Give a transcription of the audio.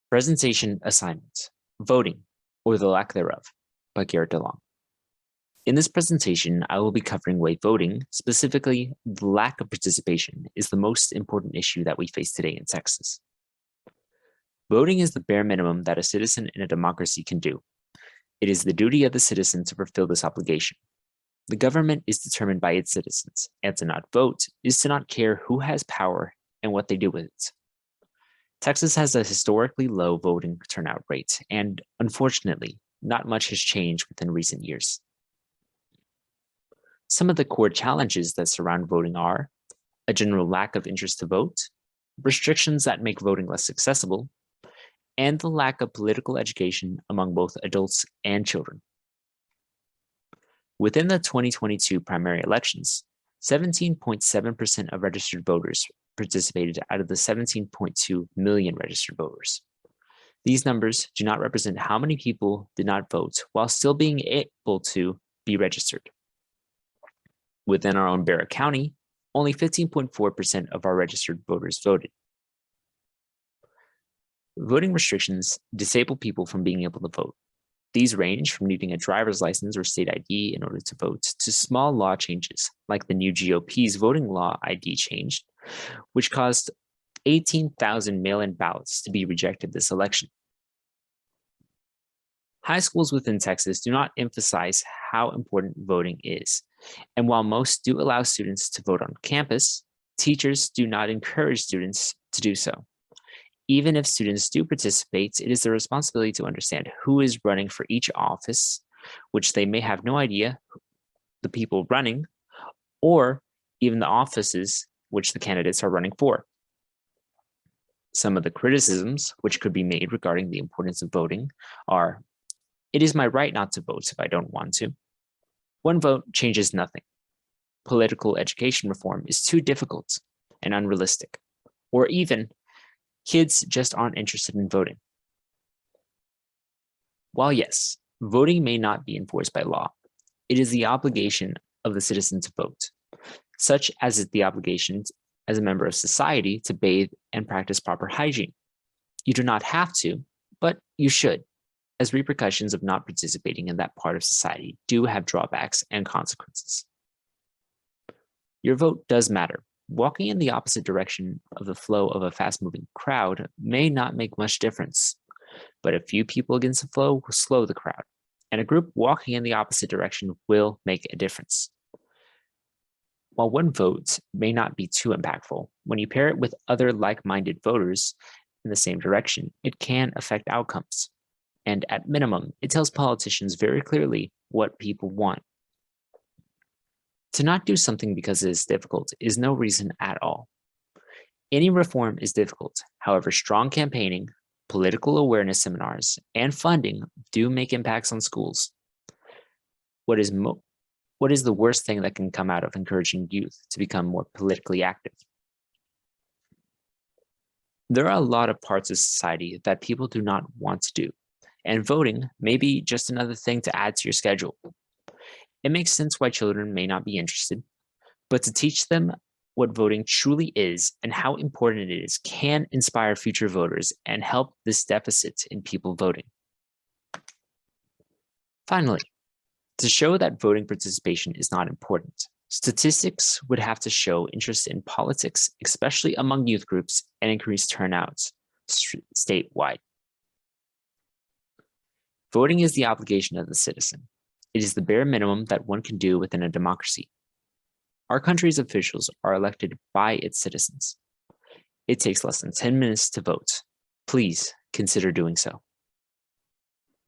Presentation Assignment, Voting, or the Lack thereof, by Garrett DeLong. In this presentation, I will be covering why voting, specifically the lack of participation, is the most important issue that we face today in Texas. Voting is the bare minimum that a citizen in a democracy can do. It is the duty of the citizen to fulfill this obligation. The government is determined by its citizens, and to not vote is to not care who has power and what they do with it. Texas has a historically low voting turnout rate, and unfortunately, not much has changed within recent years. Some of the core challenges that surround voting are a general lack of interest to vote, restrictions that make voting less accessible, and the lack of political education among both adults and children. Within the 2022 primary elections, 17.7% of registered voters participated out of the 17.2 million registered voters. These numbers do not represent how many people did not vote while still being able to be registered. Within our own Barrett County, only 15.4% of our registered voters voted. Voting restrictions disable people from being able to vote. These range from needing a driver's license or state ID in order to vote to small law changes, like the new GOP's voting law ID change, which caused 18,000 mail-in ballots to be rejected this election. High schools within Texas do not emphasize how important voting is, and while most do allow students to vote on campus, teachers do not encourage students to do so. Even if students do participate, it is their responsibility to understand who is running for each office, which they may have no idea the people running, or even the offices which the candidates are running for. Some of the criticisms which could be made regarding the importance of voting are, it is my right not to vote if I don't want to. One vote changes nothing. Political education reform is too difficult and unrealistic. Or even, kids just aren't interested in voting. While yes, voting may not be enforced by law, it is the obligation of the citizen to vote, such as is the obligation as a member of society to bathe and practice proper hygiene. You do not have to, but you should, as repercussions of not participating in that part of society do have drawbacks and consequences. Your vote does matter. Walking in the opposite direction of the flow of a fast-moving crowd may not make much difference, but a few people against the flow will slow the crowd, and a group walking in the opposite direction will make a difference. While one vote may not be too impactful, when you pair it with other like-minded voters in the same direction, it can affect outcomes. And at minimum, it tells politicians very clearly what people want. To not do something because it is difficult is no reason at all. Any reform is difficult. However, strong campaigning, political awareness seminars, and funding do make impacts on schools. What is the worst thing that can come out of encouraging youth to become more politically active? There are a lot of parts of society that people do not want to do, and voting may be just another thing to add to your schedule. It makes sense why children may not be interested, but to teach them what voting truly is and how important it is can inspire future voters and help this deficit in people voting. Finally, to show that voting participation is not important, statistics would have to show interest in politics, especially among youth groups, and increase turnouts statewide. Voting is the obligation of the citizen. It is the bare minimum that one can do within a democracy. Our country's officials are elected by its citizens. It takes less than 10 minutes to vote. Please consider doing so.